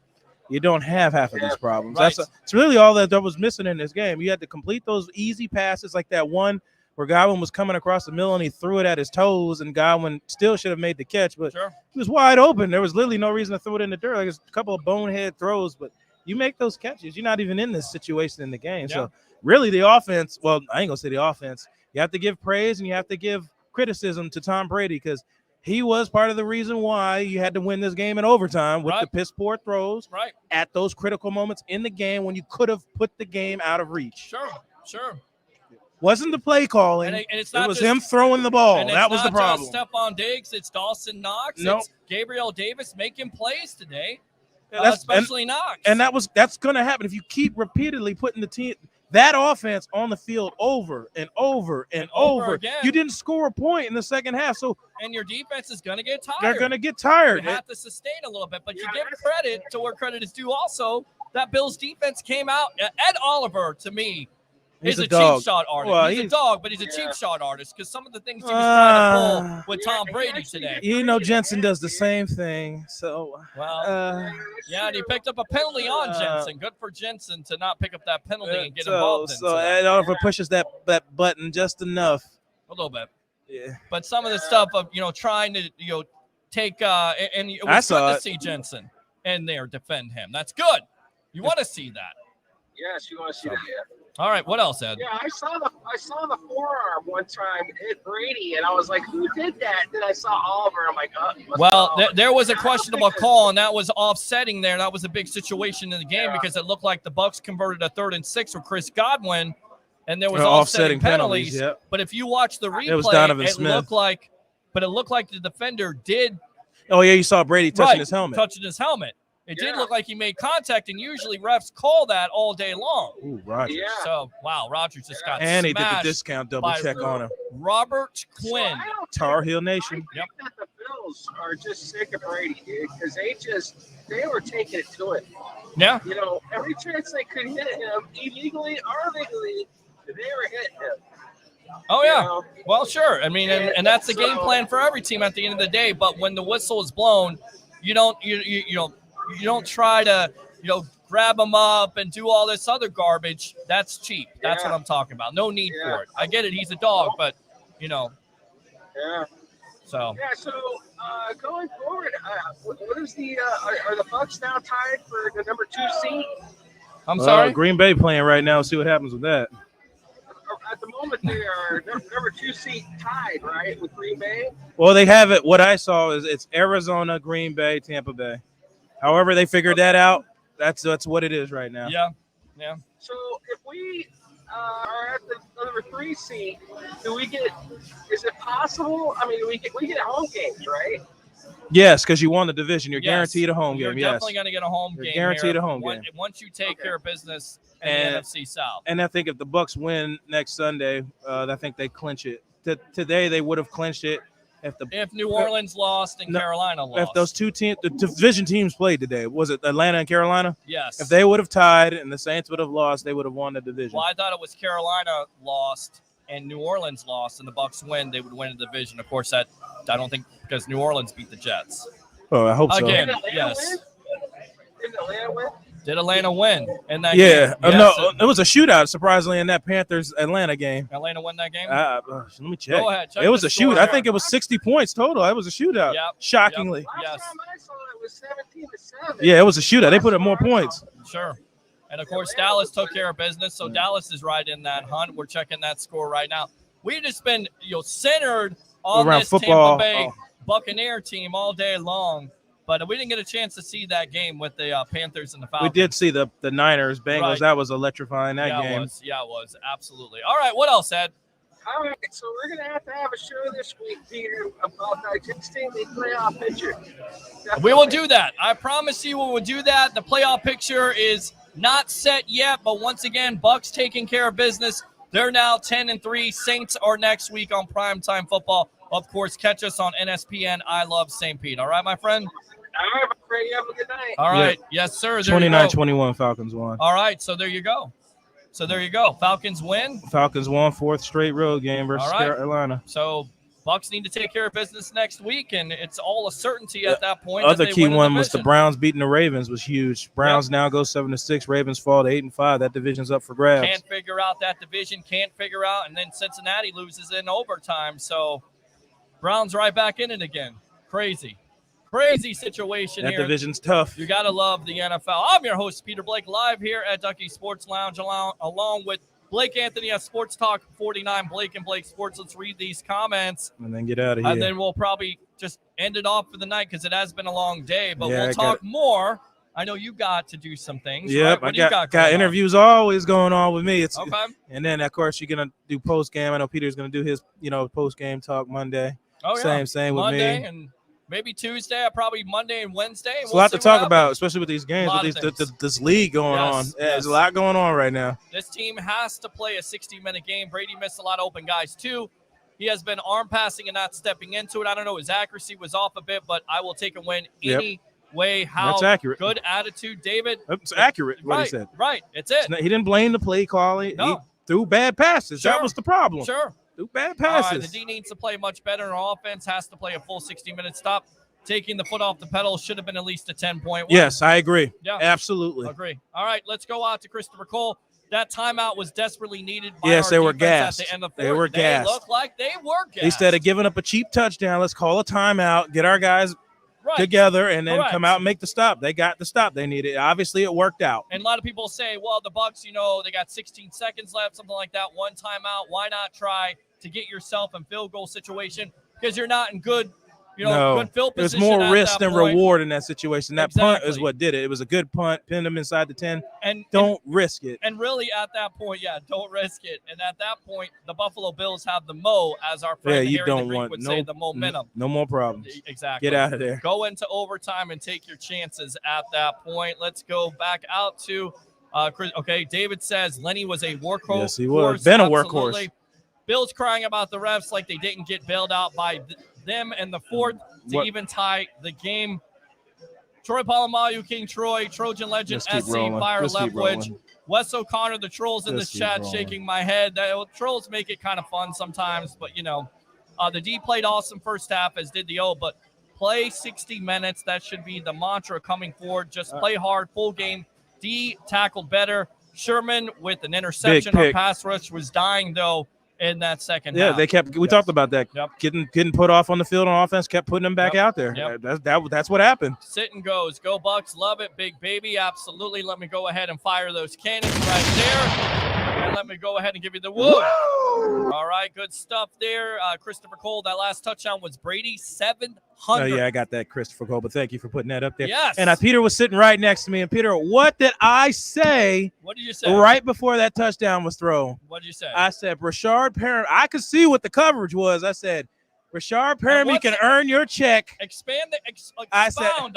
You don't have half of these problems. Right. It's really all that was missing in this game. You had to complete those easy passes like that one where Godwin was coming across the middle and he threw it at his toes, and Godwin still should have made the catch, but he was wide open. There was literally no reason to throw it in the dirt. Like, it's a couple of bonehead throws, but you make those catches. You're not even in this situation in the game. So really the offense, well, I ain't going to say the offense. You have to give praise and you have to give criticism to Tom Brady because he was part of the reason why you had to win this game in overtime with the piss poor throws at those critical moments in the game when you could have put the game out of reach. Sure. Wasn't the play calling. And it's not it was just him throwing the ball. And That was the problem. It's not just Stephon Diggs. It's Dawson Knox. Nope. It's Gabriel Davis making plays today, That's especially Knox. And that's going to happen if you keep repeatedly putting the team that offense on the field over and over and over again. You didn't score a point in the second half, so and your defense is going to get tired. They're going to get tired. You have to sustain a little bit, but you give credit to where credit is due. Also, that Bills defense came out. Ed Oliver, to me, is a cheap shot artist. Well, he's a dog, but he's a cheap shot artist because some of the things he was trying to pull with Tom Brady today. You know, Jensen does the same thing. So, and he picked up a penalty on Jensen. Good for Jensen to not pick up that penalty and get involved in. So Ed Oliver pushes that button just enough. A little bit. Yeah. But some of the stuff of, trying to, take, and it was good to see Jensen in there defend him. That's good. You want to see that. Yes, you want to see that. All right, what else, Ed? Yeah, I saw the forearm one time hit Brady, and I was like, "Who did that?" Then I saw Oliver. I'm like, Well, there was a questionable call, and that was offsetting there. That was a big situation in the game because it looked like the Bucs converted a 3rd and 6 with Chris Godwin, and there was offsetting penalties. Yep. But if you watch the replay, it was Donovan Smith. Looked like the defender did. Oh yeah, you saw Brady touching his helmet. Touching his helmet. It did look like he made contact, and usually refs call that all day long. Ooh, Rodgers. Yeah. So, wow, Rodgers just got and he did the smashed discount double check on him. Robert Quinn. Tar Heel Nation. I think that the Bills are just sick of Brady, dude, because they were taking it to him. Yeah. Every chance they could hit him, illegally or legally, they were hitting him. Oh, yeah. Well, sure. I mean, and that's the game plan for every team at the end of the day. But when the whistle is blown, you don't try to, grab them up and do all this other garbage. That's cheap. That's what I'm talking about. No need for it. I get it. He's a dog, but, Yeah. So. Yeah, so going forward, what is the are the Bucs now tied for the number 2 seed? I'm sorry? Green Bay playing right now. See what happens with that. At the moment, they are number 2 seed tied, right, with Green Bay? Well, they have it. What I saw is it's Arizona, Green Bay, Tampa Bay. However they figured that out, that's what it is right now. Yeah. So if we are at the number 3 seed, is it possible? I mean, we get home games, right? Yes, because you won the division. You're guaranteed a home game. You're definitely going to get a home game. Guaranteed a home game. Once you take care of business in the NFC South. And I think if the Bucs win next Sunday, I think they clinch it. Today they would have clinched it if New Orleans lost and Carolina lost. If those two teams, the division teams played today, was it Atlanta and Carolina? Yes. If they would have tied and the Saints would have lost, they would have won the division. Well, I thought it was Carolina lost and New Orleans lost, and the Bucs win, they would win the division. Of course, that I don't think because New Orleans beat the Jets. Oh, I hope so. Again, yes. Did Atlanta win? Did Atlanta win in that game? Yes, no, it was a shootout, surprisly, in that Panthers-Atlanta game. Atlanta won that game? Let me check. Go ahead. It was a shootout. I think it was 60 points total. It was a shootout. Yep. Shockingly. Yep. Last time I saw it was 17-7. Yeah, it was a shootout. They put up more points. Sure. And, of course, Dallas took care of business, so Dallas is right in that hunt. We're checking that score right now. We've just been centered on around this football. Tampa Bay Buccaneer team all day long. But we didn't get a chance to see that game with the Panthers and the Falcons. We did see the Niners, Bengals. Right. That was electrifying, that game. It was. Yeah, it was. Absolutely. All right, what else, Ed? All right, so we're going to have a show this week, Peter, about digesting the playoff picture. We will do that. I promise you we will do that. The playoff picture is not set yet, but once again, Bucs taking care of business. They're now 10-3. Saints are next week on Primetime Football. Of course, catch us on NSPN. I love St. Pete. All right, my friend? All right, my friend. You have a good night. All right. Yeah. Yes, sir. 29-21 Falcons won. All right, so there you go. Falcons win. Falcons won 4th straight road game versus Carolina. So Bucs need to take care of business next week, and it's all a certainty at that point. Other that key one was the division. Browns beating the Ravens was huge. Browns now go 7-6. Ravens fall to 8-5. That division's up for grabs. Can't figure out that division. And then Cincinnati loses in overtime. So Browns right back in it again. Crazy situation here. That division's tough. You got to love the NFL. I'm your host, Peter Blake, live here at Ducky Sports Lounge, along with Blake Anthony at Sports Talk 49, Blake and Blake Sports. Let's read these comments. And then get out of here. And then we'll probably just end it off for the night because it has been a long day. But Yeah, we'll talk more. I know you got to do some things. Yep, right? I got interviews always going on with me. It's okay. And then, of course, you're going to do post-game. I know Peter's going to do his, post-game talk Monday. Oh, yeah. Same Monday with me. and maybe Tuesday, probably Monday and Wednesday. There's a lot to talk about, especially with these games, with this league going on. Yeah, there's a lot going on right now. This team has to play a 60-minute game. Brady missed a lot of open guys, too. He has been arm passing and not stepping into it. I don't know. His accuracy was off a bit, but I will take a win any way. How that's accurate. Good attitude, David. It's accurate, what he said. Right. It's it. He didn't blame the play calling. No. He threw bad passes. Sure. That was the problem. Sure. Threw bad All passes. right, the D needs to play much better. Our offense has to play a full 60-minute stop. Taking the foot off the pedal should have been at least a 10-point win. Yes, I agree. Yeah. Absolutely. Agree. All right, let's go out to Christopher Cole. That timeout was desperately needed by Yes, our they were defense gassed. at the end of the They fourth. were gassed. They looked like they were gassed. Instead of giving up a cheap touchdown, let's call a timeout, get our guys together, and then come out and make the stop. They got the stop they needed. Obviously, it worked out. And a lot of people say, well, the Bucs, they got 16 seconds left, something like that, one timeout. Why not try to get yourself in field goal situation? Because you're not in good good field position. There's more at risk that than point. reward in that situation. That punt is Exactly. what did it. It was a good punt, pinned them inside the 10. And don't risk it. And really, at that point, don't risk it. And at that point, the Buffalo Bills have the mo, as our friend you Harry don't the Greek want would say, the momentum. No more problems. Exactly. Get out of there. Go into overtime and take your chances at that point. Let's go back out to Chris. Okay, David says Lenny was a workhorse. Yes, he was. Been a workhorse. Absolutely. Bill's crying about the refs like they didn't get bailed out by them in the fourth to even tie the game. Troy Polamalu, King Troy, Trojan Legend, SC, Fire Leftwich. Wes O'Connor, the trolls in the chat shaking my head. Trolls make it kind of fun sometimes, but, the D played awesome first half, as did the O, but play 60 minutes. That should be the mantra coming forward. Just play hard, full game. D tackled better. Sherman with an interception. Our pass rush was dying, though, in that second half. They kept. We talked about that. Yep. Getting put off on the field on offense, kept putting them back out there. Yep. That's what happened. Sit and goes. Go Bucs. Love it, big baby. Absolutely. Let me go ahead and fire those cannons right there. And let me go ahead and give you the woo. All right, good stuff there. Christopher Cole, that last touchdown was Brady 700. Oh, yeah, I got that, Christopher Cole, but thank you for putting that up there. Yes. And Peter was sitting right next to me. And, Peter, what did I say? What did you say? Right before that touchdown was thrown? What did you say? I said, Rashard Perriman. I could see what the coverage was. I said, Rashard Perriman can earn your check. Expound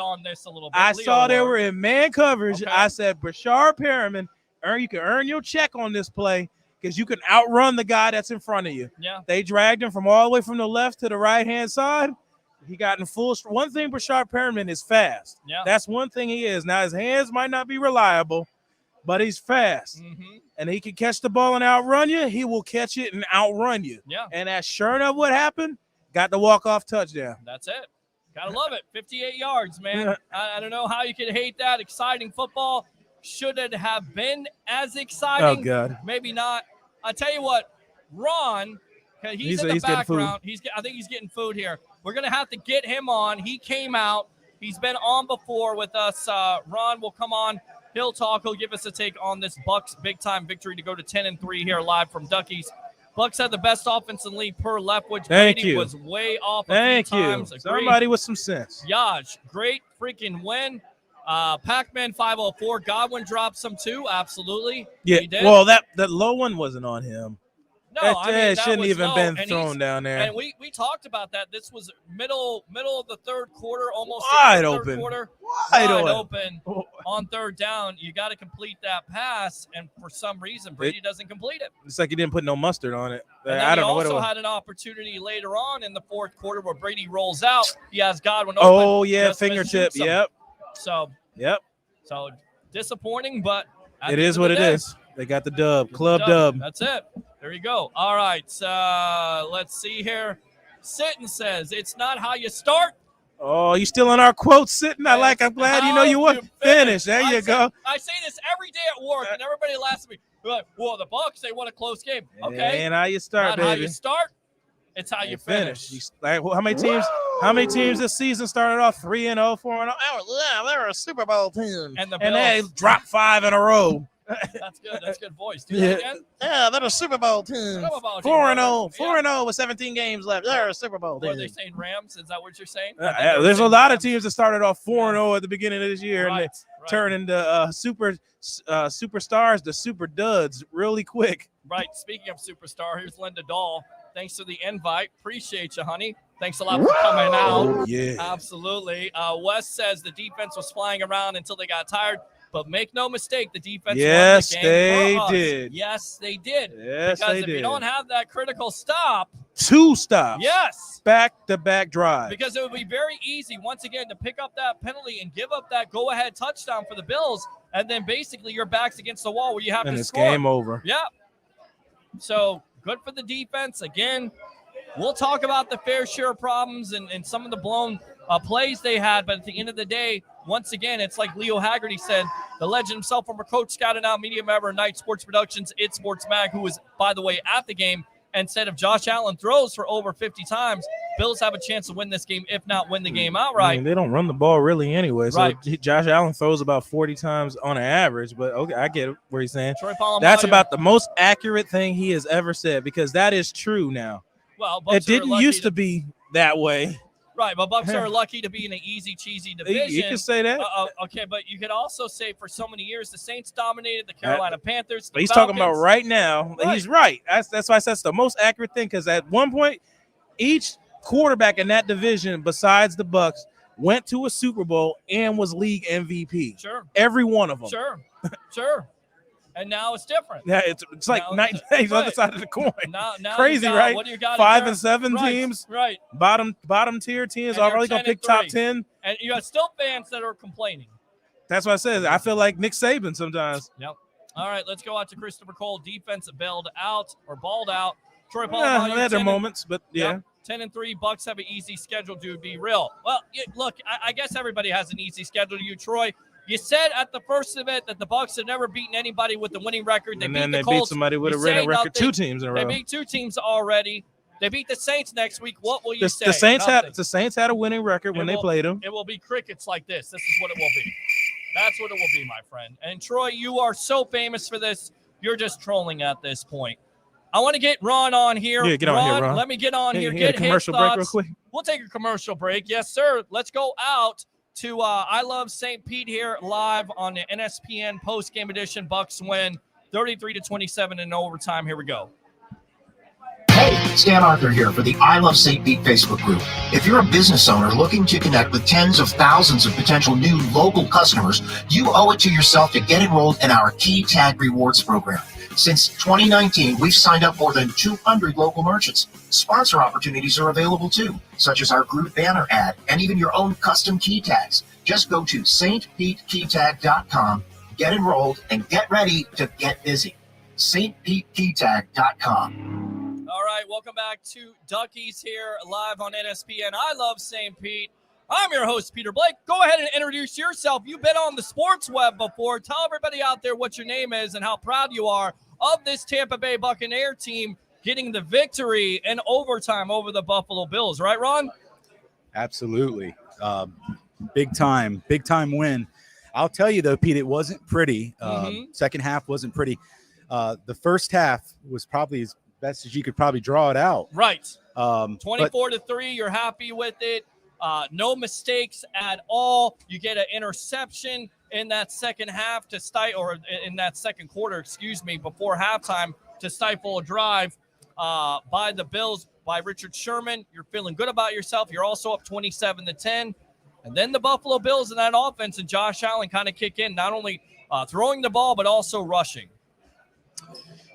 on this a little bit. I saw they were in man coverage. Okay. I said, Rashard Perriman, you can earn your check on this play because you can outrun the guy that's in front of you. Yeah. They dragged him from all the way from the left to the right-hand side. He got in full. One thing Rashard Perriman is fast. Yeah. That's one thing he is. Now, his hands might not be reliable, but he's fast. Mm-hmm. And he can catch the ball and outrun you. He will catch it and outrun you. Yeah. And that's sure enough what happened. Got the walk-off touchdown. That's it. Gotta love it. 58 yards, man. I don't know how you could hate that. Exciting football. Should it have been as exciting? Oh, God. Maybe not. I'll tell you what, Ron, he's in the background. I think he's getting food here. We're going to have to get him on. He came out. He's been on before with us. Ron will come on. He'll talk. He'll give us a take on this Bucs big-time victory to go to 10-3 here live from Ducky's. Bucs had the best offense in the league per Leftwich. Thank Brady you. was way off a few times. Agreed. Somebody with some sense. Yaj, great freaking win. Pac-Man 504. Godwin dropped some too. Absolutely. Yeah. He did. Well, that low one wasn't on him. No, I mean, it that shouldn't was even low, been and thrown down there. And we talked about that. This was middle of the third quarter, almost wide the open. Third quarter, wide open on third down. You got to complete that pass, and for some reason, Brady doesn't complete it. It's like he didn't put no mustard on it. And I don't know what it also was. had an opportunity later on in the fourth quarter where Brady rolls out. He has Godwin open. Oh yeah, just fingertip. misshoots him. Yep. So disappointing, but it is what it is. They got the dub, club dub. That's it. There you go. All right. Let's see here. Sitton says it's not how you start. Oh, you still in our quotes, Sitton? I'm glad you know you won. Finish. There you go. I say this every day at work, and everybody laughs at me. They're like, well, the Bucs, they won a close game. Okay. And how you start, not baby. how you start. It's how you finish. How many teams? How many teams this season started off 3-0, 4-0? Yeah, they're a Super Bowl team, and they dropped 5 in a row. That's good. That's good voice. Do that again. Yeah, they're a Super Bowl team. 4-0, 4-0 with 17 games left. They're a Super Bowl team. What are they saying, Rams? Is that what you're saying? There's a lot of teams that started off 4-0 at the beginning of this year, and they turn into superstars to super duds really quick. Right. Speaking of superstar, here's Linda Dahl. Thanks for the invite. Appreciate you, honey. Thanks a lot for coming out. Oh, yeah. Absolutely. Wes says the defense was flying around until they got tired. But make no mistake, the defense won the game for us. Did. Yes, they did. Yes, because they if did. you don't have that critical stop. 2 stops. Yes. Back-to-back drive. Because it would be very easy, once again, to pick up that penalty and give up that go-ahead touchdown for the Bills. And then basically your back's against the wall where you have to score. And it's game over. Yeah. So good for the defense. Again, we'll talk about the fair share problems and some of the blown plays they had. But at the end of the day, once again, it's like Leo Haggerty said, the legend himself, former coach, scouted out media member of Night Sports Productions, It Sports Mag, who was, by the way, at the game, and said if Josh Allen throws for over 50 times, Bills have a chance to win this game, if not win the game outright. I mean, they don't run the ball really anyway. So Josh Allen throws about 40 times on an average, but okay, I get where he's saying. That's about the most accurate thing he has ever said, because that is true now. Well, it didn't used to be that way. Right, but Bucs are lucky to be in an easy, cheesy division. You can say that. Okay, but you could also say for so many years the Saints dominated the Carolina Panthers. But he's talking about right now. Right. He's right. That's why I said it's the most accurate thing, because at one point, each quarterback in that division, besides the Bucs, went to a Super Bowl and was league MVP. Sure. Every one of them. Sure. And now it's different. Yeah, it's like 9 days on the side of the coin. Now Crazy, right? What do you got? 5 and 7 teams. Right. Bottom tier teams are really gonna pick top 10. And you got still fans that are complaining. That's what I said. I feel like Nick Saban sometimes. Yep. All right, let's go out to Christopher Cole. Defense balled out. Troy Paul. Yeah, they had their moments, but yeah. 10-3. Bucs have an easy schedule, dude. Be real. Well, look, I guess everybody has an easy schedule. You, Troy. You said at the first event that the Bucs have never beaten anybody with a winning record. They beat somebody with a winning record 2 teams in a row. They beat 2 teams already. They beat the Saints next week. What will you say? The Saints had a winning record when they played them. It will be crickets like this. This is what it will be. That's what it will be, my friend. And Troy, you are so famous for this. You're just trolling at this point. I want to get Ron on here. Yeah, get on here, Ron. Let me get on here. Get a commercial break real quick. We'll take a commercial break. Yes, sir. Let's go out to I Love St. Pete here live on the NSPN post-game edition. Bucs win 33-27 in overtime. Here we go. Hey, Stan Arthur here for the I Love St. Pete Facebook group. If you're a business owner looking to connect with tens of thousands of potential new local customers, you owe it to yourself to get enrolled in our Key Tag Rewards program. Since 2019, we've signed up more than 200 local merchants. Sponsor opportunities are available too, such as our group banner ad and even your own custom key tags. Just go to stpetekeytag.com, get enrolled, and get ready to get busy. stpetekeytag.com. All right, welcome back to Duckies here live on NSPN. I Love St. Pete. I'm your host, Peter Blake. Go ahead and introduce yourself. You've been on the sports web before. Tell everybody out there what your name is and how proud you are of this Tampa Bay Buccaneer team getting the victory in overtime over the Buffalo Bills. Right, Ron? Absolutely. Big time win. I'll tell you, though, Pete, it wasn't pretty. Second half wasn't pretty. The first half was probably as best as you could probably draw it out. Right. 24-3, you're happy with it. No mistakes at all. You get an interception in that second half or in that second quarter, before halftime to stifle a drive by the Bills, by Richard Sherman. You're feeling good about yourself. You're also up 27-10. And then the Buffalo Bills and that offense and Josh Allen kind of kick in, not only throwing the ball, but also rushing.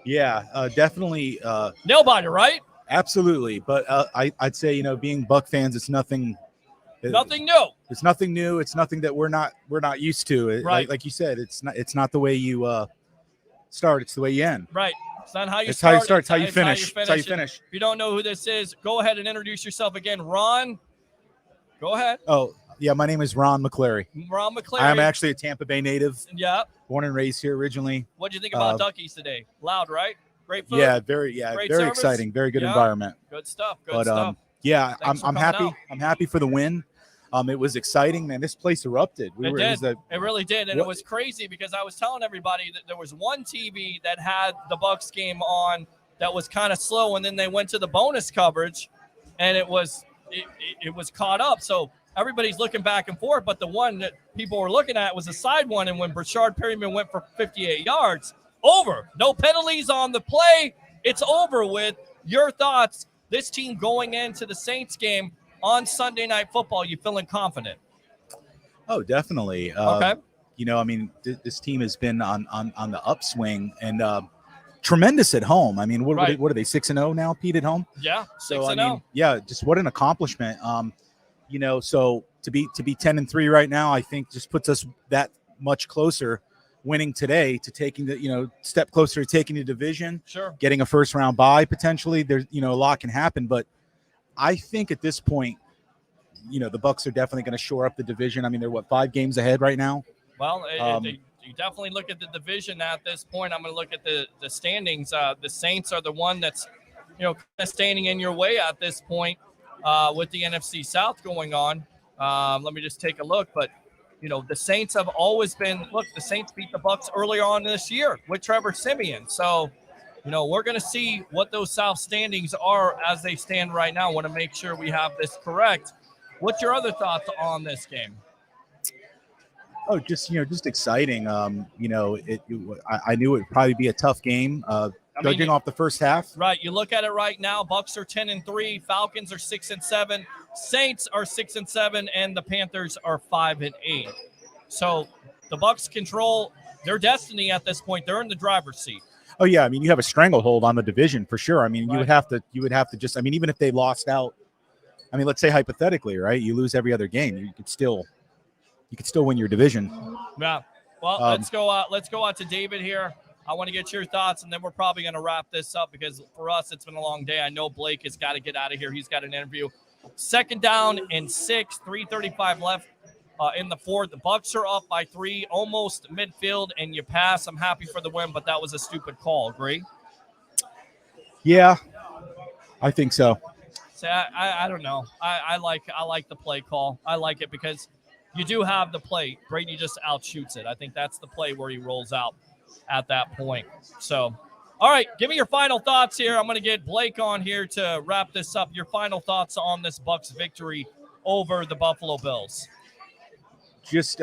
Yeah, definitely. Nail biter, right? Absolutely. But I'd say, being Buck fans, it's nothing. Nothing new. It's nothing new. It's nothing that we're not used to. Right. Like you said, it's not the way you start. It's the way you end. Right. It's not how you It's start. how you start. It's how you It's finish. It's how you finish. If you don't know who this is, go ahead and introduce yourself again. Ron, go ahead. Oh, yeah. My name is Ron McClary. Ron McClary. I'm actually a Tampa Bay native. Yeah. Born and raised here originally. What do you think about Duckies today? Loud, right? Great food. Yeah, very service? exciting. Very good environment. Good stuff. But stuff. yeah, Thanks I'm for happy. coming out. I'm happy for the win. It was exciting, man. This place erupted. It really did, and it was crazy because I was telling everybody that there was one TV that had the Bucs game on that was kind of slow, and then they went to the bonus coverage, and it was caught up. So everybody's looking back and forth, but the one that people were looking at was a side one, and when Brashard Perryman went for 58 yards, over. No penalties on the play. It's over with. Your thoughts? This team going into the Saints game on Sunday Night Football, you feeling confident? Oh, definitely. Okay. This team has been on the upswing and tremendous at home. I mean, what are they 6-0 now, Pete, at home? Yeah. So 6-0. yeah, just what an accomplishment. So to be 10-3 right now, I think just puts us that much closer winning today to taking the step closer to taking the division. Sure. Getting a first round bye potentially. There's a lot can happen, but I think at this point, the Bucs are definitely going to shore up the division. I mean, they're 5 games ahead right now. Well, you definitely look at the division at this point. I'm going to look at the standings. The Saints are the one that's, kind of standing in your way at this point with the NFC South going on. Let me just take a look. But, the Saints have always been, the Saints beat the Bucs earlier on this year with Trevor Siemian. So, we're going to see what those South standings are as they stand right now. I want to make sure we have this correct. What's your other thoughts on this game? Oh, just exciting. I knew it would probably be a tough game. Judging off the first half. Right. You look at it right now. Bucs are 10-3. Falcons are 6-7. Saints are 6-7, and the Panthers are 5-8. So the Bucs control their destiny at this point. They're in the driver's seat. Oh yeah, I mean, you have a stranglehold on the division for sure. I mean, you would have to just. I mean, even if they lost out, I mean, let's say hypothetically, right? You lose every other game, you could still win your division. Yeah. Well, let's go out to David here. I want to get your thoughts, and then we're probably going to wrap this up because for us, it's been a long day. I know Blake has got to get out of here. He's got an interview. 2nd down and 6, 3:35 left in the fourth. The Bucs are up by 3, almost midfield, and you pass. I'm happy for the win, but that was a stupid call. Agree? Yeah, I think so. See, I don't know. I like the play call. I like it because you do have the play. Brady just outshoots it. I think that's the play where he rolls out at that point. So, all right, give me your final thoughts here. I'm going to get Blake on here to wrap this up. Your final thoughts on this Bucs victory over the Buffalo Bills. Just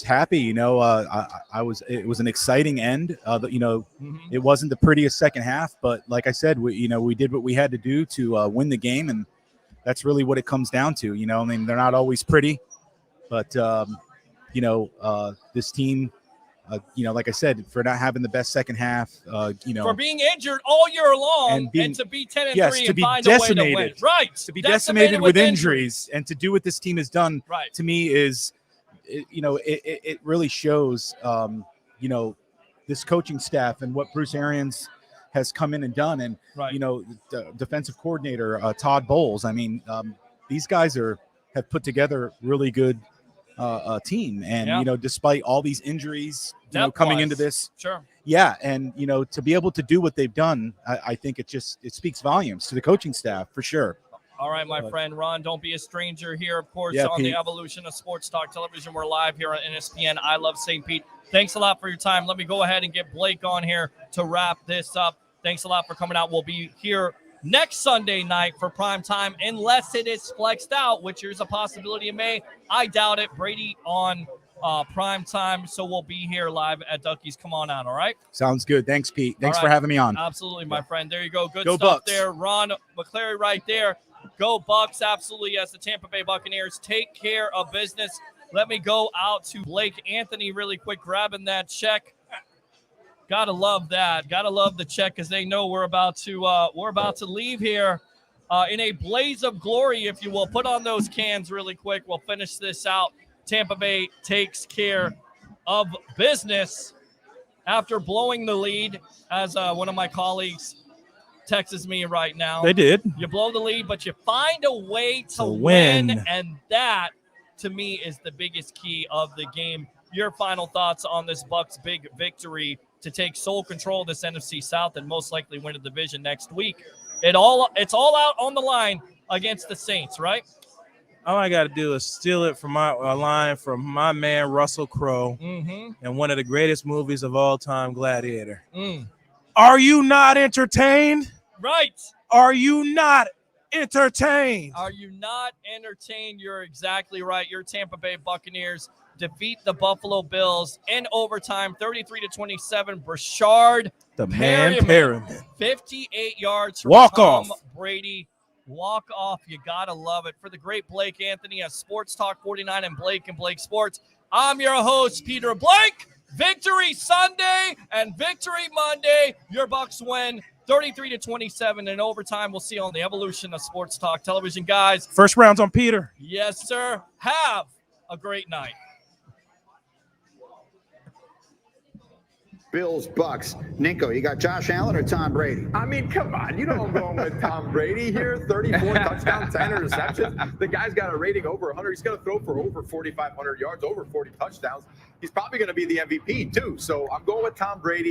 happy, it was an exciting end. It wasn't the prettiest second half, but like I said, we did what we had to do to win the game, and that's really what it comes down to. I mean, they're not always pretty, but this team, like I said, for not having the best second half, for being injured all year long and to be 10-3 to and be find decimated, a way to win. Right. To be decimated with injuries and to do what this team has done, right, to me is, it really shows, this coaching staff and what Bruce Arians has come in and done. And, right, the defensive coordinator, Todd Bowles. I mean, these guys have put together really good team. And, despite all these injuries, coming into this. Sure. Yeah. And, to be able to do what they've done, I think it speaks volumes to the coaching staff for sure. All right, my friend Ron, don't be a stranger here, of course, on Pete. the evolution of Sports Talk Television. We're live here on NSPN. I love St. Pete. Thanks a lot for your time. Let me go ahead and get Blake on here to wrap this up. Thanks a lot for coming out. We'll be here next Sunday night for prime time, unless it is flexed out, which is a possibility in May. I doubt it. Brady on prime time, so we'll be here live at Ducky's. Come on out, all right? Sounds good. Thanks, Pete. Thanks All for right. having me on. Absolutely, my friend. There you go. Good Go stuff Bucs. there. Ron McClary right there. Go Bucs, absolutely, as the Tampa Bay Buccaneers take care of business. Let me go out to Blake Anthony really quick, grabbing that check. Gotta love that. Gotta love the check because they know we're about to leave here in a blaze of glory, if you will. Put on those cans really quick. We'll finish this out. Tampa Bay takes care of business after blowing the lead, as one of my colleagues texts me right now. They did. You blow the lead, but you find a way to win. and that, to me, is the biggest key of the game. Your final thoughts on this Bucs big victory to take sole control of this NFC South and most likely win a division next week. It's all out on the line against the Saints, right? All I got to do is steal it from a line from my man Russell Crowe in one of the greatest movies of all time, Gladiator. Are you not entertained? Right. Are you not entertained? Are you not entertained? You're exactly right. Your Tampa Bay Buccaneers defeat the Buffalo Bills in overtime, 33-27. Brashard, the man pyramid, 58 yards from walk Tom off. Brady. Walk off. You gotta love it. For the great Blake Anthony at Sports Talk 49 and Blake Sports, I'm your host, Peter Blake. Victory Sunday and victory Monday. Your Bucs win 33-27 in overtime. We'll see you on the evolution of Sports Talk Television, guys. First round's on Peter. Yes, sir. Have a great night. Bills, Bucs. Nico, you got Josh Allen or Tom Brady? I mean, come on. You know I'm going with Tom Brady here. 34 touchdowns, 10 interceptions. The guy's got a rating over 100. He's going to throw for over 4,500 yards, over 40 touchdowns. He's probably going to be the MVP, too. So I'm going with Tom Brady.